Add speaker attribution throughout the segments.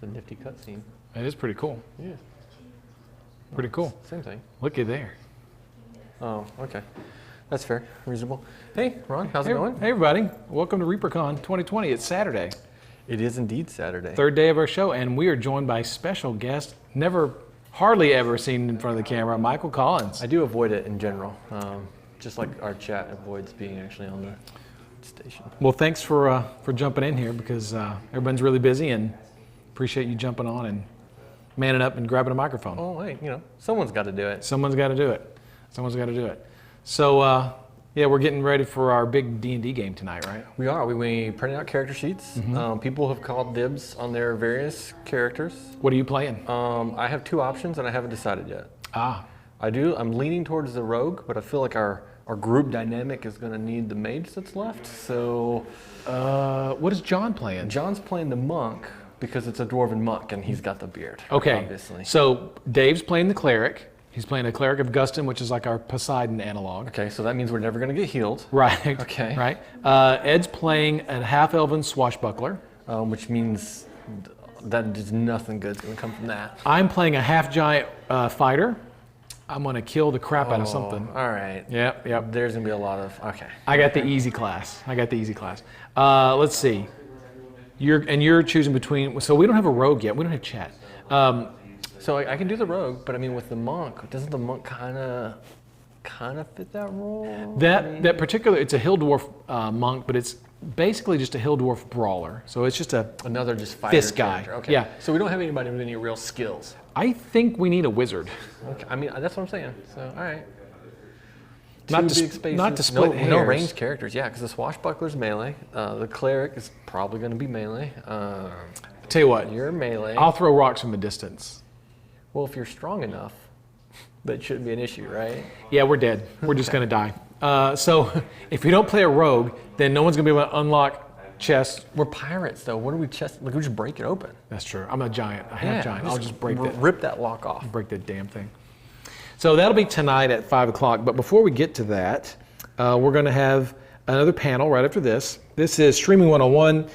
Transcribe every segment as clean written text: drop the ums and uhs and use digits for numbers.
Speaker 1: It's a nifty cutscene.
Speaker 2: It is pretty cool.
Speaker 1: Yeah.
Speaker 2: Pretty cool.
Speaker 1: Same thing.
Speaker 2: Looky there.
Speaker 1: Oh, okay. That's fair. Reasonable. Hey, Ron, how's it going?
Speaker 2: Hey, everybody. Welcome to ReaperCon 2020. It's Saturday.
Speaker 1: It is indeed Saturday.
Speaker 2: Third day of our show, and we are joined by special guest, hardly ever seen in front of the camera, Michael Collins.
Speaker 1: I do avoid it in general, just like our chat avoids being actually on the station.
Speaker 2: Well, thanks for jumping in here because everyone's really busy, and appreciate you jumping on and manning up and grabbing a microphone.
Speaker 1: Oh, hey, someone's got to do it.
Speaker 2: Someone's got to do it. Someone's got to do it. So, yeah, we're getting ready for our big D&D game tonight, right?
Speaker 1: We are. We printed out character sheets.
Speaker 2: Mm-hmm.
Speaker 1: People have called dibs on their various characters.
Speaker 2: What are you playing?
Speaker 1: I have two options, and I haven't decided yet.
Speaker 2: Ah.
Speaker 1: I'm leaning towards the rogue, but I feel like our group dynamic is going to need the mage that's left. So,
Speaker 2: what is John playing?
Speaker 1: John's playing the monk because it's a dwarven monk, and he's got the beard.
Speaker 2: Okay.
Speaker 1: Obviously.
Speaker 2: So Dave's playing the cleric. He's playing a cleric of Gustin, which is like our Poseidon analog.
Speaker 1: Okay, so that means we're never going to get healed.
Speaker 2: Right.
Speaker 1: Okay.
Speaker 2: Right. Ed's playing a half-elven swashbuckler.
Speaker 1: Which means that nothing good's going to come from that.
Speaker 2: I'm playing a half-giant fighter. I'm going to kill the crap out of something.
Speaker 1: All right.
Speaker 2: Yep.
Speaker 1: There's going to be a lot of, okay.
Speaker 2: I got the easy class. Let's see. You're choosing between, so we don't have a rogue yet. We don't have chat.
Speaker 1: So I can do the rogue, but I mean with the monk, doesn't the monk kind of fit that role?
Speaker 2: That particular, it's a hill dwarf monk, but it's basically just a hill dwarf brawler. So it's just
Speaker 1: another just fighter
Speaker 2: fist guy.
Speaker 1: Character. Okay.
Speaker 2: Yeah.
Speaker 1: So we don't have anybody with any real skills.
Speaker 2: I think we need a wizard.
Speaker 1: Okay. I mean that's what I'm saying. So all right.
Speaker 2: Not to split hairs.
Speaker 1: No ranged characters. Yeah, because the swashbuckler's melee. The cleric is probably going to be melee.
Speaker 2: Tell you what,
Speaker 1: you're melee.
Speaker 2: I'll throw rocks from a distance.
Speaker 1: Well, if you're strong enough, that shouldn't be an issue, right?
Speaker 2: Yeah, we're dead. We're just going to die. So if we don't play a rogue, then no one's going to be able to unlock chests.
Speaker 1: We're pirates, though. What do we chest? Like, we just break it open.
Speaker 2: That's true. I'm a giant. I have giant. I'll just
Speaker 1: rip that lock off.
Speaker 2: Break that damn thing. So that'll be tonight at 5 o'clock. But before we get to that, we're going to have another panel right after this. This is Streaming 101.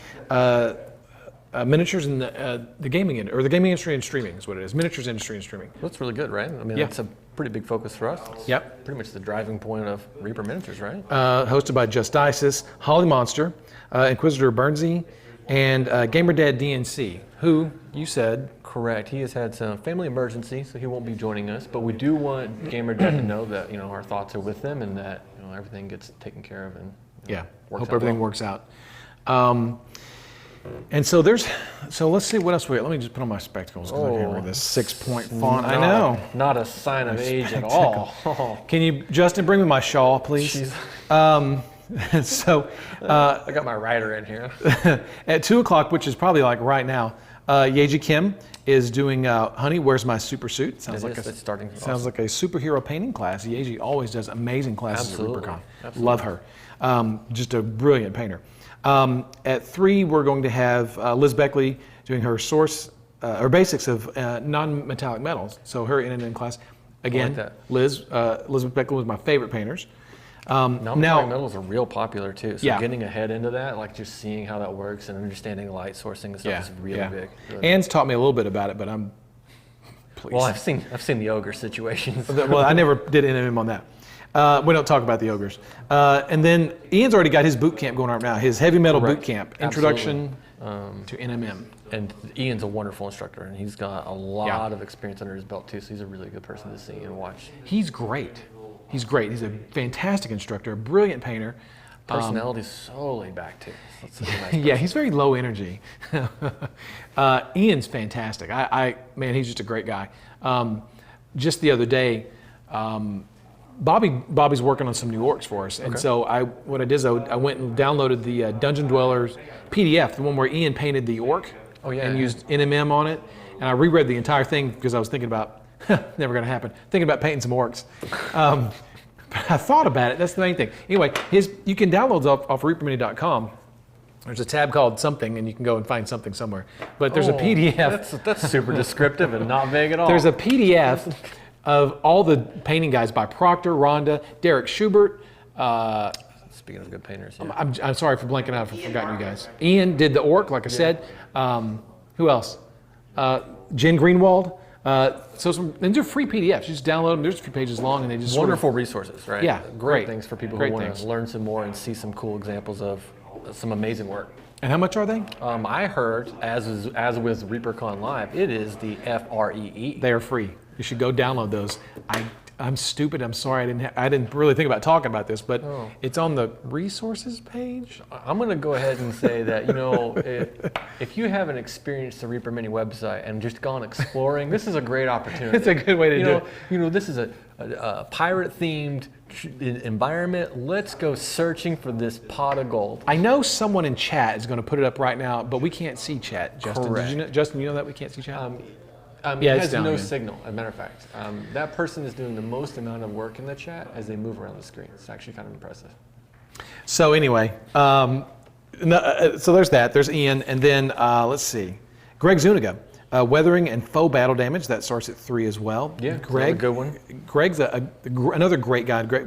Speaker 2: Miniatures in the gaming industry, or the gaming industry and streaming is what it is. Miniatures industry and streaming.
Speaker 1: Well, that's really good, right? I mean, that's a pretty big focus for us. It's
Speaker 2: Yep.
Speaker 1: pretty much the driving point of Reaper Miniatures, right?
Speaker 2: Hosted by Just Isis, Holly Monster, Inquisitor Bernsey, and GamerDad DNC, who you said.
Speaker 1: Correct. He has had some family emergency, so he won't be joining us. But we do want GamerDad to know that our thoughts are with them and that everything gets taken care of and
Speaker 2: hope everything works out. And so let's see what else we got. Let me just put on my spectacles because I can't read this 6-point font. I know.
Speaker 1: Not a sign of age at all.
Speaker 2: Can you, Justin, bring me my shawl, please? I
Speaker 1: got my rider in here.
Speaker 2: At 2 o'clock, which is probably like right now, Yeji Kim is doing Honey, Where's My Super Suit? Sounds like a superhero painting class. Yeji always does amazing classes at ReaperCon. Love her. Just a brilliant painter. At 3, we're going to have Liz Beckley doing her basics of non-metallic metals. So her NNN class. Again,
Speaker 1: I like that.
Speaker 2: Elizabeth Beckley was my favorite painters.
Speaker 1: Non-metallic metals are real popular too. So
Speaker 2: Yeah.
Speaker 1: getting ahead into that, like just seeing how that works and understanding light sourcing and stuff is really big. Really
Speaker 2: Anne's taught me a little bit about it, but please.
Speaker 1: Well, I've seen the ogre situations.
Speaker 2: Well, I never did NMM on that. We don't talk about the ogres. And then Ian's already got his boot camp going on right now, his heavy metal boot camp, Introduction to NMM.
Speaker 1: And Ian's a wonderful instructor, and he's got a lot of experience under his belt too, so he's a really good person to see and watch.
Speaker 2: He's great. He's a fantastic instructor, a brilliant painter.
Speaker 1: Personality's so laid back too. That's such a nice
Speaker 2: yeah, he's very low energy. Ian's fantastic. Man, he's just a great guy. Just the other day, Bobby's working on some new orcs for us, and so what I did is I went and downloaded the Dungeon Dwellers PDF, the one where Ian painted the orc, and used NMM on it, and I reread the entire thing because I was thinking about never going to happen. Thinking about painting some orcs, but I thought about it. That's the main thing. Anyway, you can download off reapermini.com. There's a tab called something, and you can go and find something somewhere. But there's a PDF.
Speaker 1: That's super descriptive and not vague at all.
Speaker 2: There's a PDF of all the painting guys by Proctor, Rhonda, Derek Schubert.
Speaker 1: Speaking of good painters,
Speaker 2: I'm sorry for blanking out for forgetting you guys. Ian did the orc, like I said. Who else? Jen Greenwald. And they're free PDFs. You just download them. There's a few pages long, and they just
Speaker 1: wonderful resources, right?
Speaker 2: Yeah,
Speaker 1: great things for people who want to learn some more and see some cool examples of some amazing work.
Speaker 2: And how much are they?
Speaker 1: I heard, as with ReaperCon Live, it is the FREE.
Speaker 2: They are free. You should go download those. I'm stupid. I'm sorry. I didn't really think about talking about this, but it's on the resources page.
Speaker 1: I'm going to go ahead and say that, if you haven't experienced the Reaper Mini website and just gone exploring, this is a great opportunity.
Speaker 2: It's a good way to do it.
Speaker 1: This is a pirate-themed environment. Let's go searching for this pot of gold.
Speaker 2: I know someone in chat is going to put it up right now, but we can't see chat. Justin,
Speaker 1: Correct.
Speaker 2: did you know, Justin, you know that we can't see chat?
Speaker 1: It has no signal, as a matter of fact. That person is doing the most amount of work in the chat as they move around the screen. It's actually kind of impressive.
Speaker 2: So anyway, so there's that. There's Ian, and then let's see. Greg Zuniga, weathering and faux battle damage. That starts at 3 as well.
Speaker 1: Yeah,
Speaker 2: Greg,
Speaker 1: a good one.
Speaker 2: Greg's another great guy. Greg,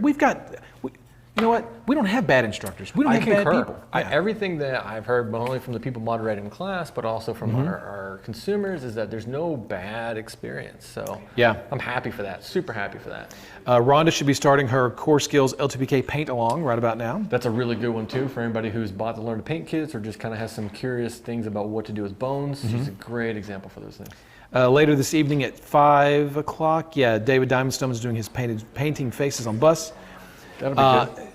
Speaker 2: you know what? We don't have bad instructors. We don't have bad people.
Speaker 1: Everything that I've heard, not only from the people moderating the class, but also from our consumers, is that there's no bad experience. So
Speaker 2: yeah,
Speaker 1: I'm happy for that. Super happy for that.
Speaker 2: Rhonda should be starting her Core Skills LTPK paint along right about now.
Speaker 1: That's a really good one too for anybody who's bought to learn to paint kits or just kind of has some curious things about what to do with bones. She's a great example for those things.
Speaker 2: Later this evening at 5 o'clock, David Diamondstone is doing his painting faces on bus.
Speaker 1: That'll be good.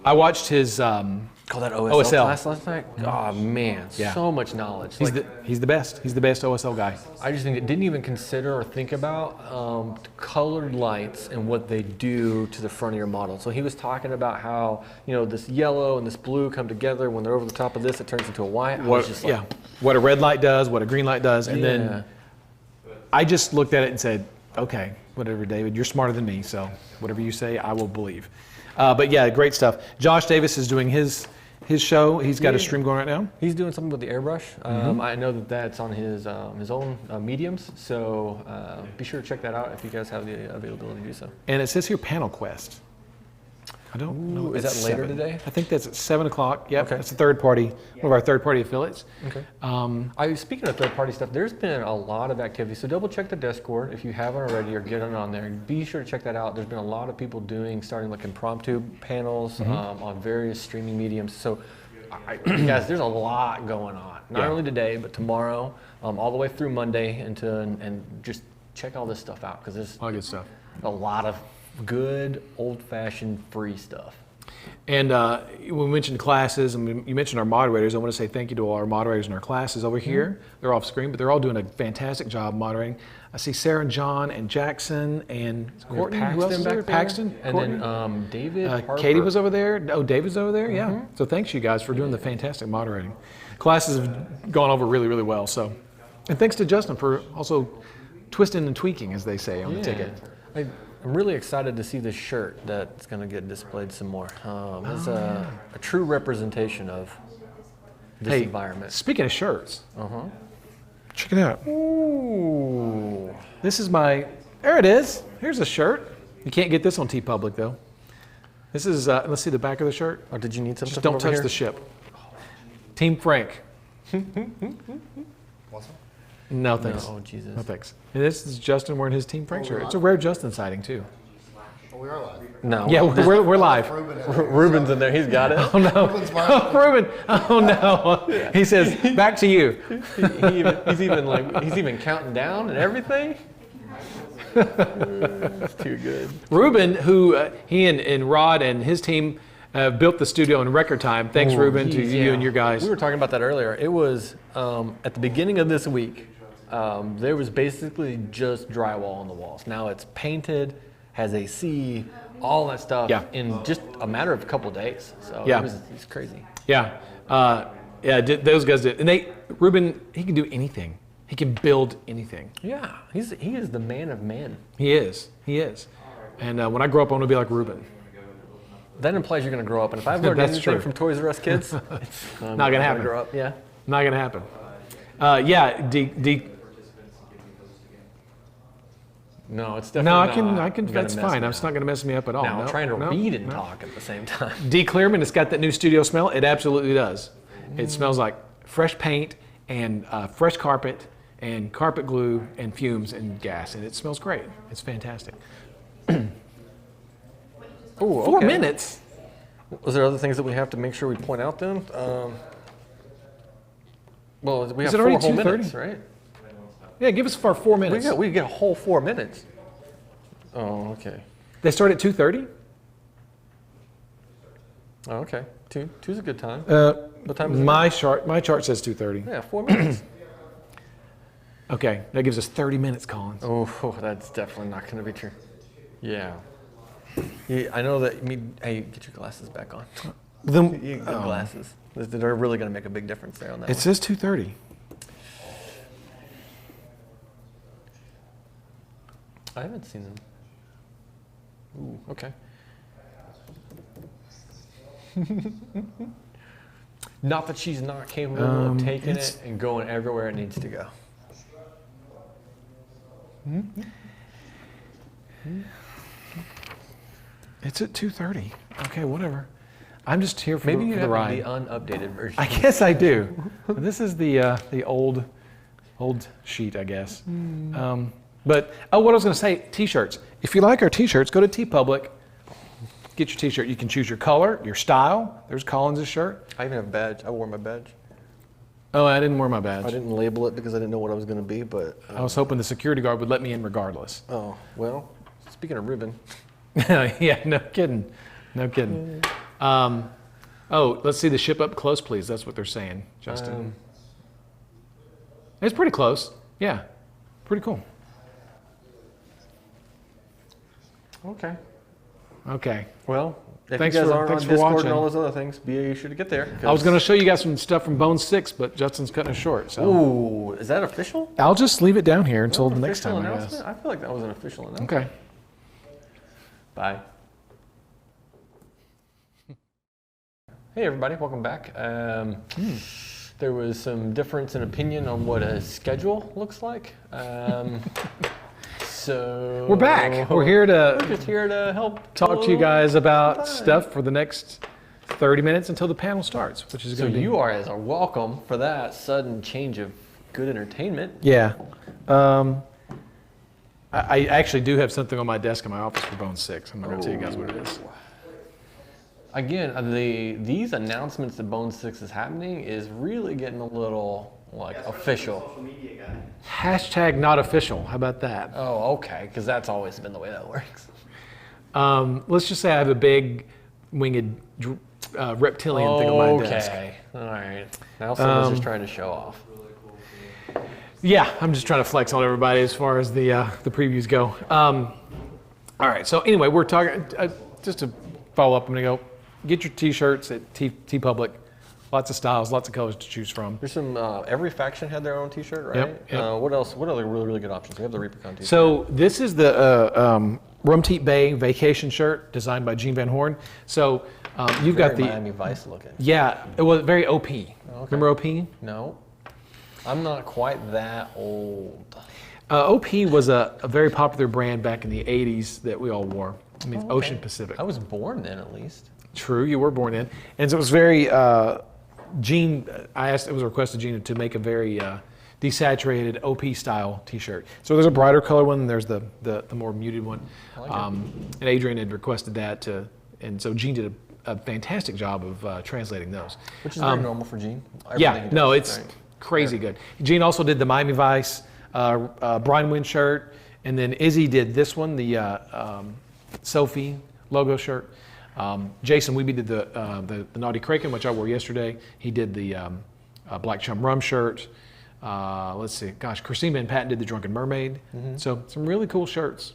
Speaker 2: I watched his
Speaker 1: Call that OSL class last night. Oh man, so much knowledge.
Speaker 2: He's the best. He's the best OSL guy.
Speaker 1: I just think it didn't even consider or think about colored lights and what they do to the front of your model. So he was talking about how this yellow and this blue come together. When they're over the top of this, it turns into a white.
Speaker 2: What a red light does, what a green light does, and then I just looked at it and said, okay, whatever, David, you're smarter than me, so whatever you say, I will believe. But yeah, great stuff. Josh Davis is doing his show. He's got a stream going right now.
Speaker 1: He's doing something with the airbrush. I know that's on his own mediums, so be sure to check that out if you guys have the availability to do so.
Speaker 2: And it says here Panel Quest. I don't know.
Speaker 1: Is that later today?
Speaker 2: I think that's at 7 o'clock. Yep,
Speaker 1: okay.
Speaker 2: That's a third party, one of our third party affiliates.
Speaker 1: Okay. Speaking of third party stuff, there's been a lot of activity. So double check the Discord if you haven't already, or get on there. Be sure to check that out. There's been a lot of people starting like impromptu panels on various streaming mediums. So guys, there's a lot going on. Not only today, but tomorrow, all the way through Monday, and just check all this stuff out because there's
Speaker 2: all good stuff.
Speaker 1: A lot of good old-fashioned free stuff.
Speaker 2: And we mentioned classes, and you mentioned our moderators. I want to say thank you to all our moderators in our classes over here. They're off screen, but they're all doing a fantastic job moderating. I see Sarah and John and Jackson and Courtney. Who else is there? Paxton.
Speaker 1: And
Speaker 2: Courtney?
Speaker 1: then David. Harper.
Speaker 2: Katie was over there. Oh, David's over there. Yeah. So thanks you guys for doing the fantastic moderating. Classes have gone over really, really well. So, and thanks to Justin for also twisting and tweaking, as they say on the ticket.
Speaker 1: I'm really excited to see this shirt that's going to get displayed some more. It's a true representation of this environment.
Speaker 2: Speaking of shirts, check it out. Ooh. This is there it is. Here's a shirt. You can't get this on TeePublic though. This is, let's see the back of the shirt.
Speaker 1: Oh, did you need something?
Speaker 2: Just don't touch the ship. Team Frank. No thanks.
Speaker 1: No, oh Jesus.
Speaker 2: No thanks. And this is Justin wearing his Team Frank shirt. It's a rare Justin sighting too.
Speaker 3: Oh, we are live.
Speaker 1: No.
Speaker 2: Yeah, we're live.
Speaker 1: Ruben's in there. He's got it.
Speaker 2: Oh no. Ruben. Oh no. He says, back to you.
Speaker 1: He's even counting down and everything. It's too good.
Speaker 2: Ruben, who he and Rod and his team built the studio in record time. Thanks, Ruben, to you and your guys.
Speaker 1: We were talking about that earlier. It was at the beginning of this week. There was basically just drywall on the walls. Now it's painted, has AC, all that stuff in just a matter of a couple of days. So it's crazy.
Speaker 2: Yeah, those guys did. And Ruben, he can do anything. He can build anything.
Speaker 1: Yeah, he is the man of men.
Speaker 2: He is. And when I grow up, I want to be like Ruben.
Speaker 1: That implies you're going to grow up. And if I've learned anything from Toys R Us kids, it's
Speaker 2: not going to happen.
Speaker 1: Grow up. Yeah.
Speaker 2: Not going to happen.
Speaker 1: No, it's definitely
Speaker 2: No, I can. That's fine. It's not going to mess me up at all.
Speaker 1: Now, I'm trying to read and talk at the same time.
Speaker 2: D. Clearman, it's got that new studio smell. It absolutely does. It smells like fresh paint and fresh carpet and carpet glue and fumes and gas, and it smells great. It's fantastic.
Speaker 1: Oh,
Speaker 2: 4 minutes?
Speaker 1: Was there other things that we have to make sure we point out then? Well, we have
Speaker 2: it
Speaker 1: 4
Speaker 2: already
Speaker 1: whole
Speaker 2: 2:30?
Speaker 1: minutes, right?
Speaker 2: Yeah, give us our 4 minutes.
Speaker 1: We get a whole 4 minutes. Oh, okay.
Speaker 2: They start at 2:30?
Speaker 1: Oh, okay. Two's a good time. What time is it?
Speaker 2: My chart says 2:30.
Speaker 1: Yeah, 4 minutes.
Speaker 2: Okay, that gives us 30 minutes, Collins.
Speaker 1: Oh, that's definitely not going to be true. Yeah. I know that. Hey, get your glasses back on. You get glasses. They're really going to make a big difference there on that.
Speaker 2: It says 2:30.
Speaker 1: I haven't seen them. Ooh, okay. Not that she's not capable of taking it and going everywhere it needs to go.
Speaker 2: It's at 2:30. Okay, whatever. I'm just here for
Speaker 1: Maybe
Speaker 2: the
Speaker 1: you have
Speaker 2: ride.
Speaker 1: the unupdated version.
Speaker 2: I guess I do. This is the old sheet, I guess. But what I was going to say, T-shirts. If you like our T-shirts, go to TeePublic. Get your T-shirt. You can choose your color, your style. There's Collins' shirt.
Speaker 1: I even have a badge. I wore my badge.
Speaker 2: Oh, I didn't wear my badge.
Speaker 1: I didn't label it because I didn't know what I was going to be, but...
Speaker 2: I was hoping the security guard would let me in regardless.
Speaker 1: Oh, well, speaking of ribbon.
Speaker 2: Yeah, no kidding. No kidding. Let's see the ship up close, please. That's what they're saying, Justin. It's pretty close. Yeah, pretty cool.
Speaker 1: Okay.
Speaker 2: Okay.
Speaker 1: Well, if
Speaker 2: Thanks
Speaker 1: you guys
Speaker 2: for-
Speaker 1: aren't on
Speaker 2: thanks for
Speaker 1: Discord
Speaker 2: watching.
Speaker 1: and all those other things, be sure to get there.
Speaker 2: I was going to show you guys some stuff from Bone 6, but Justin's cutting it short. So
Speaker 1: Ooh, is that official?
Speaker 2: I'll just leave it down here until the
Speaker 1: An
Speaker 2: next
Speaker 1: official
Speaker 2: time, I guess.
Speaker 1: announcement? I feel like that was an official announcement.
Speaker 2: Okay.
Speaker 1: Bye. Hey everybody, welcome back. There was some difference in opinion on what a schedule looks like. So
Speaker 2: We're back. We're here
Speaker 1: We're
Speaker 2: to
Speaker 1: just here to help
Speaker 2: talk to you guys about
Speaker 1: time.
Speaker 2: stuff for the next 30 minutes until the panel starts, which is
Speaker 1: So
Speaker 2: going to be...
Speaker 1: you are as a welcome for that sudden change of good entertainment.
Speaker 2: Yeah. I actually do have something on my desk in my office for Bone 6. I'm not going to tell you guys what it is.
Speaker 1: Again, these announcements that Bone 6 is happening is really getting a little official.
Speaker 3: Social media guy.
Speaker 2: Hashtag not official. How about that?
Speaker 1: Oh, okay, because that's always been the way that works.
Speaker 2: Let's just say I have a big winged reptilian thing on my desk.
Speaker 1: Okay, all right. Now someone's just trying to show off.
Speaker 2: Yeah, I'm just trying to flex on everybody as far as the previews go. All right, so anyway, we're talking, just to follow up, I'm going to go get your T-shirts at TeePublic. Lots of styles, lots of colors to choose from.
Speaker 1: There's some, every faction had their own T-shirt, right?
Speaker 2: Yep.
Speaker 1: What else? What other really good options? We have the ReaperCon T-shirt.
Speaker 2: So this is the Rumteet Bay vacation shirt designed by Gene Van Horn. So you've
Speaker 1: Very
Speaker 2: got the
Speaker 1: Miami Vice looking.
Speaker 2: Yeah, it was very OP. Remember OP?
Speaker 1: No, I'm not quite that old.
Speaker 2: OP was a very popular brand back in the 80s that we all wore. I mean, Ocean Pacific.
Speaker 1: I was born then, at least.
Speaker 2: True, you were born in. And so it was very, Gene, it was a request of Gene to make a very desaturated OP style t-shirt. So there's a brighter color one, and there's the more muted one. And Adrian had requested that and so Gene did a fantastic job of translating those.
Speaker 1: Which is very normal for Gene.
Speaker 2: Yeah, no, it's crazy good. Gene also did the Miami Vice Brian Wynn shirt, and then Izzy did this one, the Sophie logo shirt. Jason Weeby did the Naughty Kraken, which I wore yesterday. He did the Black Chum Rum shirt. Let's see, gosh, Christine Van Patten did the Drunken Mermaid. So some really cool shirts,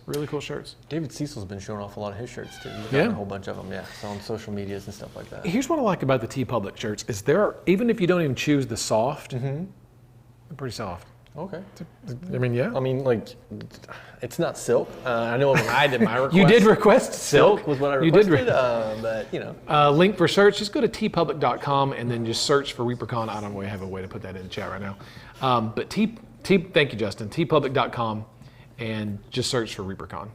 Speaker 1: David Cecil's been showing off a lot of his shirts too. He's
Speaker 2: Yeah.
Speaker 1: got a whole bunch of them, yeah. So on social medias and stuff like that.
Speaker 2: Here's what I like about the TeePublic shirts is even if you don't even choose the soft, they're pretty soft.
Speaker 1: Okay.
Speaker 2: I mean, yeah.
Speaker 1: I mean, like, it's not silk. I know when I did my request.
Speaker 2: You did request silk.
Speaker 1: Was what I
Speaker 2: You did
Speaker 1: requested, but you know.
Speaker 2: Link for search, just go to teepublic.com and then just search for ReaperCon. I don't really have a way to put that in the chat right now. But thank you, Justin, teepublic.com and just search for ReaperCon.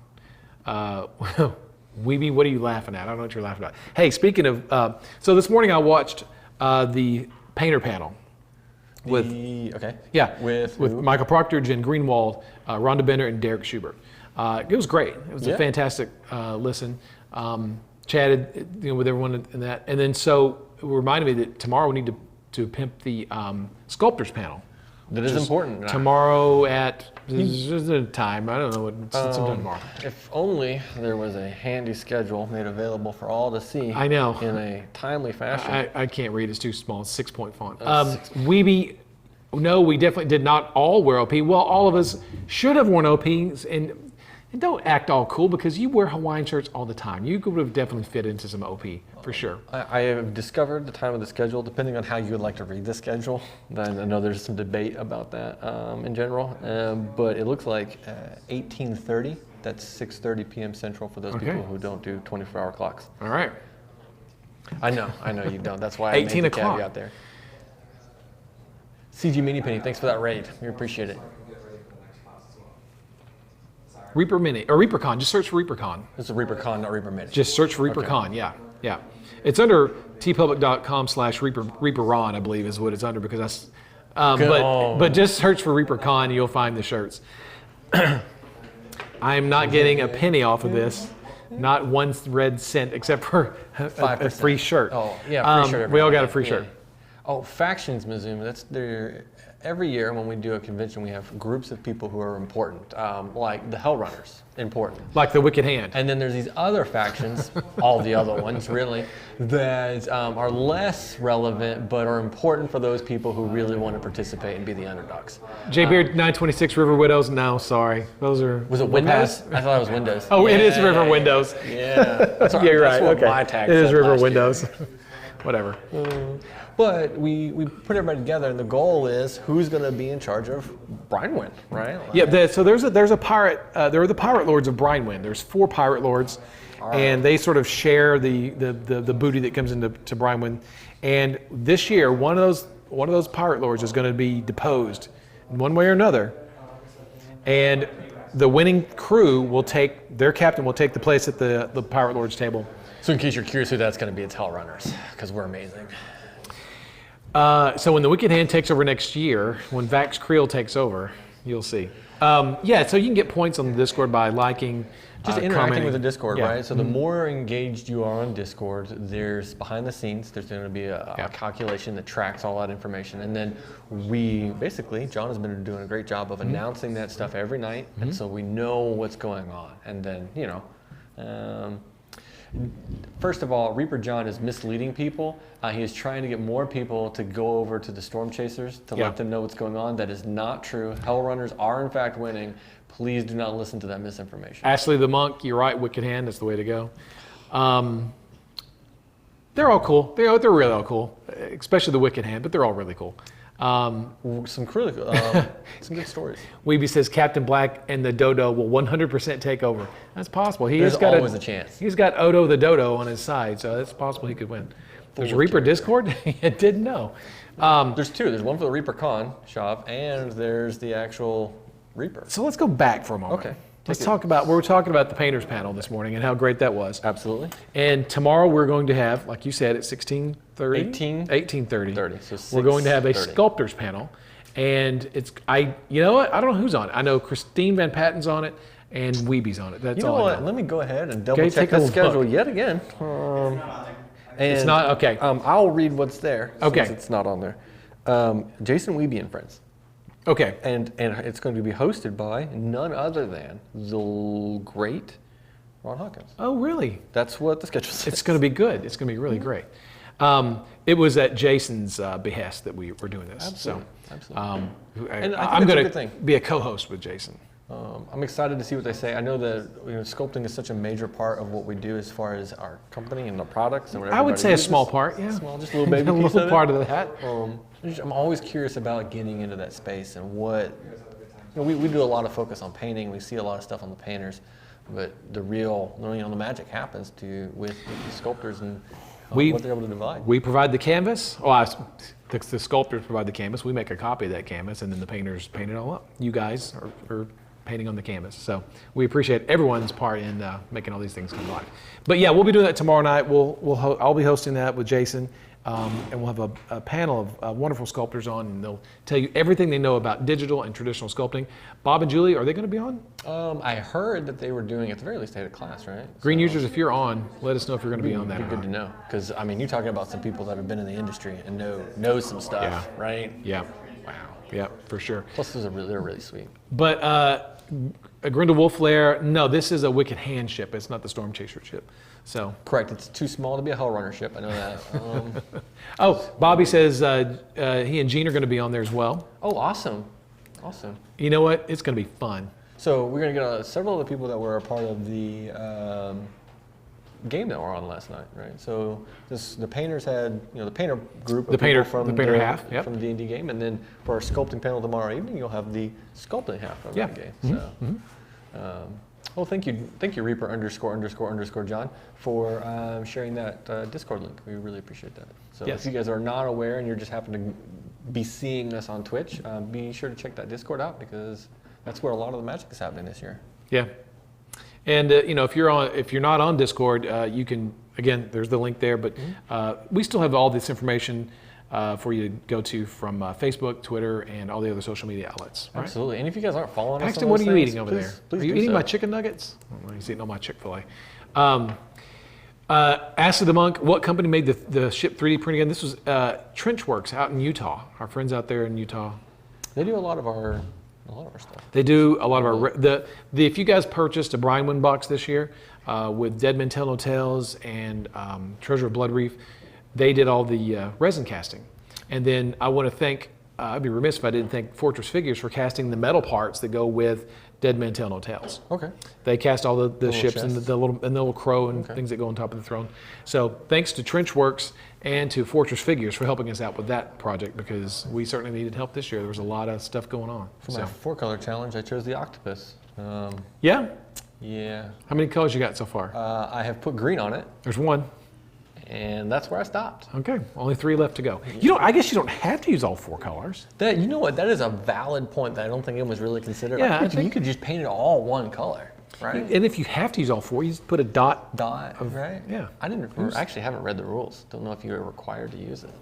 Speaker 2: Weeby, what are you laughing at? I don't know what you're laughing at. Hey, speaking of, so this morning I watched the painter panel. With Michael Proctor, Jen Greenwald, Rhonda Bender, and Derek Schubert. It was great. It was a fantastic listen. Chatted with everyone in that, and then so it reminded me that tomorrow we need to pimp the sculptors panel.
Speaker 1: That is important.
Speaker 2: Tomorrow at a time. I don't know what sometime tomorrow.
Speaker 1: If only there was a handy schedule made available for all to see.
Speaker 2: I know.
Speaker 1: In a timely fashion.
Speaker 2: I can't read. It's too small. It's 6-point font. We definitely did not all wear OP. Well, all of us should have worn OPs, and don't act all cool because you wear Hawaiian shirts all the time. You would have definitely fit into some OP for sure.
Speaker 1: I have discovered the time of the schedule, depending on how you would like to read the schedule. Then I know there's some debate about that in general, but it looks like 18:30. That's 6:30 p.m. Central for those people who don't do 24-hour clocks.
Speaker 2: All right.
Speaker 1: I know you don't. That's why I made the caveat there. CG Minipenny, thanks for that raid. We appreciate it.
Speaker 2: Reaper Mini, or ReaperCon, just search for ReaperCon.
Speaker 1: It's a ReaperCon, not Reaper Mini.
Speaker 2: Just search for ReaperCon, yeah. It's under tpublic.com/ReaperRon, I believe is what it's under, because that's, but just search for ReaperCon and you'll find the shirts. I am not getting a penny off of this, not one red cent, except for a free shirt.
Speaker 1: Oh, yeah, free shirt.
Speaker 2: We all got a free shirt.
Speaker 1: Oh, Factions Museum, that's their... Every year when we do a convention, we have groups of people who are important, like the Hell Runners, important.
Speaker 2: Like the Wicked Hand.
Speaker 1: And then there's these other factions, all the other ones really, that are less relevant but are important for those people who really want to participate and be the underdogs.
Speaker 2: J-Beard 926 River Widows, no, sorry. Those are...
Speaker 1: Was it Windows? I thought it was Windows.
Speaker 2: Oh, it is River Windows.
Speaker 1: Yeah. That's
Speaker 2: yeah, you're right,
Speaker 1: what
Speaker 2: okay.
Speaker 1: my tag
Speaker 2: it is
Speaker 1: said
Speaker 2: River
Speaker 1: last
Speaker 2: Windows.
Speaker 1: year.
Speaker 2: Whatever.
Speaker 1: But we put everybody together, and the goal is who's going to be in charge of Brinewind, right?
Speaker 2: So there's a pirate. There are the pirate lords of Brinewind. There's 4 pirate lords, and they sort of share the booty that comes into Brinewind. And this year, one of those pirate lords is going to be deposed in one way or another, and the winning crew will their captain will take the place at the pirate lords table.
Speaker 1: So in case you're curious who that's going to be, it's Hell Runners, because we're amazing.
Speaker 2: So when the Wicked Hand takes over next year, when Vax Creel takes over, you'll see. So you can get points on the Discord by liking,
Speaker 1: just interacting
Speaker 2: commenting
Speaker 1: with the Discord, right? So the more engaged you are on Discord, there's behind the scenes, there's going to be a calculation that tracks all that information. And then John has been doing a great job of announcing that stuff every night. And so we know what's going on. And then, first of all, Reaper John is misleading people. He is trying to get more people to go over to the Storm Chasers to let them know what's going on. That is not true. Hell Runners are in fact winning. Please do not listen to that misinformation.
Speaker 2: Ashley the Monk, you're right. Wicked Hand, that's the way to go. They're all cool. They're really all cool, especially the Wicked Hand, but they're all really cool.
Speaker 1: Some good stories.
Speaker 2: Weeby says Captain Black and the Dodo will 100% take over. That's possible.
Speaker 1: There's always a chance.
Speaker 2: He's got Odo the Dodo on his side, so it's possible he could win. There's a Reaper Discord? I didn't know.
Speaker 1: There's 2. There's one for the ReaperCon shop, and there's the actual Reaper.
Speaker 2: So let's go back for a moment.
Speaker 1: Okay.
Speaker 2: Let's talk about, we were talking about the painters panel this morning and how great that was.
Speaker 1: Absolutely.
Speaker 2: And tomorrow we're going to have, like you said, at 18:30.
Speaker 1: 18:30. So
Speaker 2: we're going to have a sculptors panel. And you know what? I don't know who's on it. I know Christine Van Patten's on it and Weeby's on it. That's all I know.
Speaker 1: Let me go ahead and double check the schedule yet again.
Speaker 2: It's not, okay.
Speaker 1: I'll read what's there.
Speaker 2: Okay.
Speaker 1: Since it's not on there. Jason Weeby and Friends.
Speaker 2: Okay.
Speaker 1: And it's going to be hosted by none other than the great Ron Hawkins.
Speaker 2: Oh, really?
Speaker 1: That's what the schedule says.
Speaker 2: It's going to be good. It's going to be really great. It was at Jason's behest that we were doing this.
Speaker 1: Absolutely.
Speaker 2: So,
Speaker 1: Absolutely.
Speaker 2: And I'm going to be a co-host with Jason.
Speaker 1: I'm excited to see what they say. I know that sculpting is such a major part of what we do as far as our company and the products and whatever.
Speaker 2: I would say a small part, yeah.
Speaker 1: Small, just a little baby
Speaker 2: a
Speaker 1: piece
Speaker 2: little
Speaker 1: of
Speaker 2: part
Speaker 1: it.
Speaker 2: of that.
Speaker 1: I'm always curious about getting into that space and what, we do a lot of focus on painting. We see a lot of stuff on the painters, but the real, the magic happens with the sculptors and what they're able to divide.
Speaker 2: We provide the canvas. The sculptors provide the canvas. We make a copy of that canvas, and then the painters paint it all up. You guys are painting on the canvas. So we appreciate everyone's part in making all these things come alive. But yeah, we'll be doing that tomorrow night. I'll be hosting that with Jason. and we'll have a panel of wonderful sculptors on, and they'll tell you everything they know about digital and traditional sculpting. Bob and Julie, are they going to be on?
Speaker 1: I heard that they were doing, at the very least, they had a class, right?
Speaker 2: Green users, if you're on, let us know if you're going to be on that.
Speaker 1: It'd be good to know, because I mean, you're talking about some people that have been in the industry and know some stuff, right?
Speaker 2: Yeah.
Speaker 1: Wow.
Speaker 2: Yeah, for sure.
Speaker 1: Plus, they're really sweet.
Speaker 2: But a Grindel Wolf Lair, no, this is a Wicked Hand ship. It's not the Storm Chaser ship. So
Speaker 1: correct. It's too small to be a Hell Runner ship. I know that.
Speaker 2: Oh, Bobby says he and Gene are going to be on there as well.
Speaker 1: Oh, awesome. Awesome.
Speaker 2: You know what? It's going to be fun.
Speaker 1: So we're going to get several of the people that were a part of the game that were on last night, right? So the painters had, the painter group.
Speaker 2: The painter
Speaker 1: from
Speaker 2: half, yep.
Speaker 1: From the D&D game. And then for our sculpting panel tomorrow evening, you'll have the sculpting half of that game.
Speaker 2: Mm-hmm.
Speaker 1: So, well, thank you, Reaper _ John, for sharing that Discord link. We really appreciate that. So if you guys are not aware and you're just happen to be seeing us on Twitch, be sure to check that Discord out, because that's where a lot of the magic is happening this year.
Speaker 2: Yeah, and if you're not on Discord, you can, again, there's the link there. But we still have all this information for you to go to from Facebook, Twitter, and all the other social media outlets. Right?
Speaker 1: Absolutely. And if you guys aren't following us,
Speaker 2: Paxton, what are you eating over there?
Speaker 1: Please
Speaker 2: are you eating my chicken nuggets? Oh, he's eating all my Chick-fil-A. Acid the Monk, what company made the ship 3D print again? This was Trenchworks out in Utah. Our friends out there in Utah.
Speaker 1: They do a lot of our stuff.
Speaker 2: They do a lot of our if you guys purchased a Brian Wynn box this year with Dead Men Tell No Tales and Treasure of Blood Reef, they did all the resin casting. And then I want to thank, I'd be remiss if I didn't thank Fortress Figures for casting the metal parts that go with Dead Men Tell No Tales.
Speaker 1: Okay.
Speaker 2: They cast all the ships and the little crow and things that go on top of the throne. So thanks to Trenchworks and to Fortress Figures for helping us out with that project, because we certainly needed help this year. There was a lot of stuff going on.
Speaker 1: For my 4-color challenge, I chose the octopus.
Speaker 2: Yeah?
Speaker 1: Yeah.
Speaker 2: How many colors you got so far?
Speaker 1: I have put green on it.
Speaker 2: There's one.
Speaker 1: And that's where I stopped.
Speaker 2: Okay, only 3 left to go. I guess you don't have to use all 4 colors.
Speaker 1: You know what? That is a valid point that I don't think anyone was really considered.
Speaker 2: Yeah,
Speaker 1: I think you could just paint it all one color, right?
Speaker 2: And if you have to use all 4, you just put a dot.
Speaker 1: Right?
Speaker 2: Yeah.
Speaker 1: I actually haven't read the rules. Don't know if you're required to use it.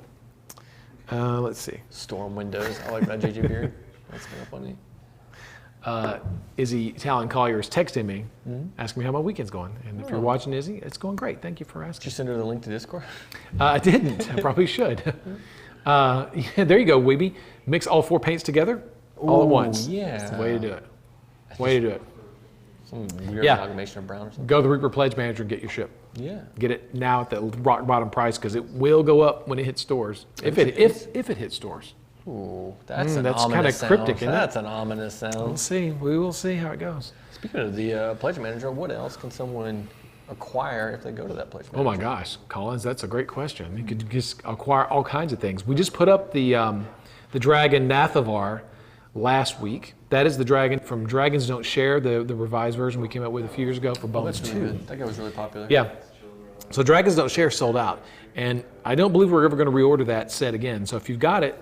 Speaker 2: Let's see.
Speaker 1: Storm windows. I like that, JJ Beard. That's kind of funny.
Speaker 2: Izzy Talon Collier is texting me, asking me how my weekend's going. And if you're watching, Izzy, it's going great. Thank you for asking.
Speaker 1: Did you send her the link to Discord?
Speaker 2: I didn't. I probably should. There you go, Weeby. Mix all 4 paints together all at once.
Speaker 1: Yeah.
Speaker 2: That's the way to do it. Way to do it.
Speaker 1: Some weird amalgamation of brown or something.
Speaker 2: Go to the Reaper Pledge Manager and get your ship.
Speaker 1: Yeah.
Speaker 2: Get it now at the rock bottom price, because it will go up when it hits stores. If it hits stores.
Speaker 1: Ooh, that's
Speaker 2: kind of
Speaker 1: sound.
Speaker 2: cryptic, isn't it?
Speaker 1: That's an ominous sound.
Speaker 2: We'll see. We will see how it goes.
Speaker 1: Speaking of the Pledge Manager, what else can someone acquire if they go to that Pledge Manager?
Speaker 2: Oh my gosh, Collins, that's a great question. You could just acquire all kinds of things. We just put up the dragon Nathavar last week. That is the dragon from Dragons Don't Share, the revised version we came up with a few years ago for Bones 2.
Speaker 1: That guy was really popular.
Speaker 2: Yeah. So Dragons Don't Share sold out, and I don't believe we're ever going to reorder that set again. So if you've got it,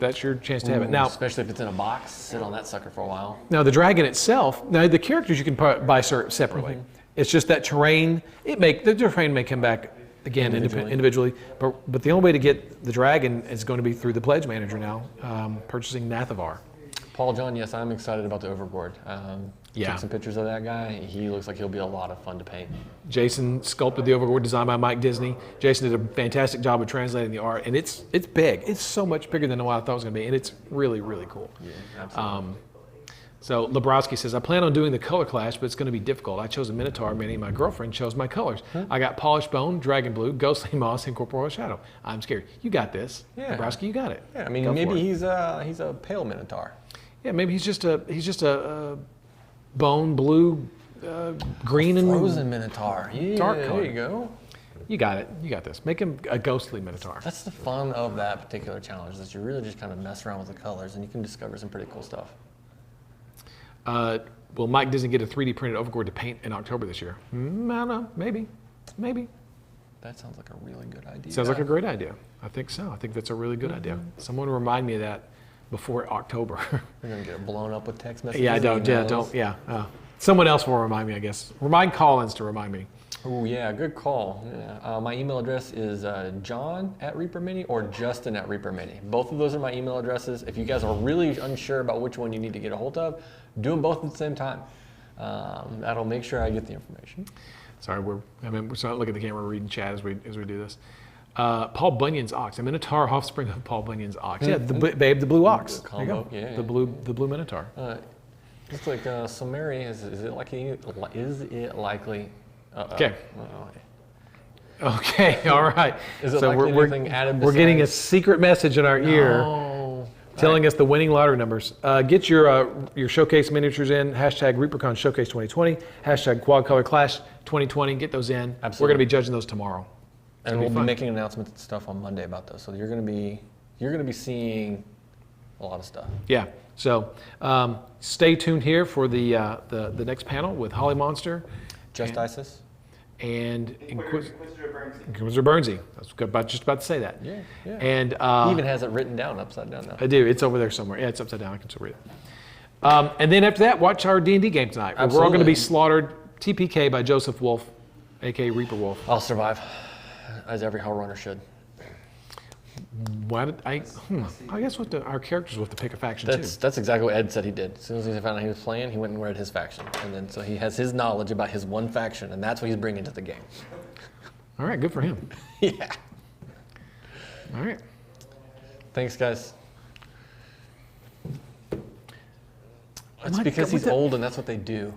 Speaker 2: that's your chance to have it. Now,
Speaker 1: especially if it's in a box, sit on that sucker for a while.
Speaker 2: Now the dragon itself, the characters you can buy separately. It's just that terrain. The terrain may come back again individually, but the only way to get the dragon is going to be through the Pledge Manager now, purchasing Nathavar.
Speaker 1: Paul John, yes, I'm excited about the Overboard. Took some pictures of that guy. He looks like he'll be a lot of fun to paint. Jason sculpted the Overboard, designed by Mike Disney. Jason did a fantastic job of translating the art, and it's big. It's so much bigger than what I thought it was going to be, and it's really, really cool. Yeah, absolutely.
Speaker 2: So Lebrowski says, I plan on doing the color clash, but it's going to be difficult. I chose a Minotaur, meaning my girlfriend chose my colors. I got Polished Bone, Dragon Blue, Ghostly Moss, and Corporeal Shadow. I'm scared. You got this.
Speaker 1: Yeah.
Speaker 2: Lebrowski, you got it.
Speaker 1: Yeah, I mean, maybe he's a pale Minotaur.
Speaker 2: Yeah, maybe he's just a bone blue, green and
Speaker 1: frozen Minotaur. Yeah,
Speaker 2: dark color.
Speaker 1: There you go.
Speaker 2: You got it. You got this. Make him a ghostly Minotaur.
Speaker 1: That's the fun of that particular challenge, is you really just kind of mess around with the colors, and you can discover some pretty cool stuff.
Speaker 2: Will Mike Disney get a 3D printed Overboard to paint in October this year? I don't know. Maybe.
Speaker 1: That sounds like a really good idea.
Speaker 2: Sounds like a great idea. I think so. I think that's a really good idea. Someone remind me of that before October.
Speaker 1: You're gonna get blown up with text messages.
Speaker 2: Yeah, don't. Someone else will remind me, I guess. Remind Collins to remind me.
Speaker 1: Oh yeah, good call. Yeah. My email address is john@ReaperMini or justin@ReaperMini. Both of those are my email addresses. If you guys are really unsure about which one you need to get a hold of, do them both at the same time. That'll make sure I get the information.
Speaker 2: Sorry, we're not looking at the camera, we're reading chat as we do this. Paul Bunyan's ox, a Minotaur offspring of Paul Bunyan's ox. Yeah, the blue ox.
Speaker 1: The combo, yeah.
Speaker 2: The blue Minotaur.
Speaker 1: Looks like Samari, is it likely?
Speaker 2: Okay. Okay, all right.
Speaker 1: Is it
Speaker 2: so
Speaker 1: likely anything added
Speaker 2: we're getting a
Speaker 1: besides-
Speaker 2: secret message in our ear telling us the winning lottery numbers. Get your showcase miniatures in, hashtag ReaperCon Showcase 2020, hashtag Quad Color Clash 2020, get those in.
Speaker 1: Absolutely.
Speaker 2: We're going to be judging those tomorrow.
Speaker 1: And we'll be making announcements and stuff on Monday about those. So you're going to be seeing a lot of stuff.
Speaker 2: Yeah. So stay tuned here for the next panel with Holly Monster.
Speaker 1: Just ISIS?
Speaker 2: And Inquisitor Bernsey. I was just about to say that.
Speaker 1: Yeah.
Speaker 2: And
Speaker 1: he even has it written down upside down now.
Speaker 2: I do. It's over there somewhere. Yeah, it's upside down. I can still read it. And then after that, watch our D&D game tonight.
Speaker 1: Absolutely.
Speaker 2: We're all going to be slaughtered. TPK by Joseph Wolf, a.k.a. Reaper Wolf.
Speaker 1: I'll survive, as every hell runner should.
Speaker 2: Why did I guess our characters will have to pick a faction too.
Speaker 1: That's exactly what Ed said he did. As soon as he found out he was playing, he went and read his faction. And then so he has his knowledge about his one faction, and that's what he's bringing to the game.
Speaker 2: All right, good for him.
Speaker 1: Yeah.
Speaker 2: All right.
Speaker 1: Thanks, guys. It's because he's old and that's what they do.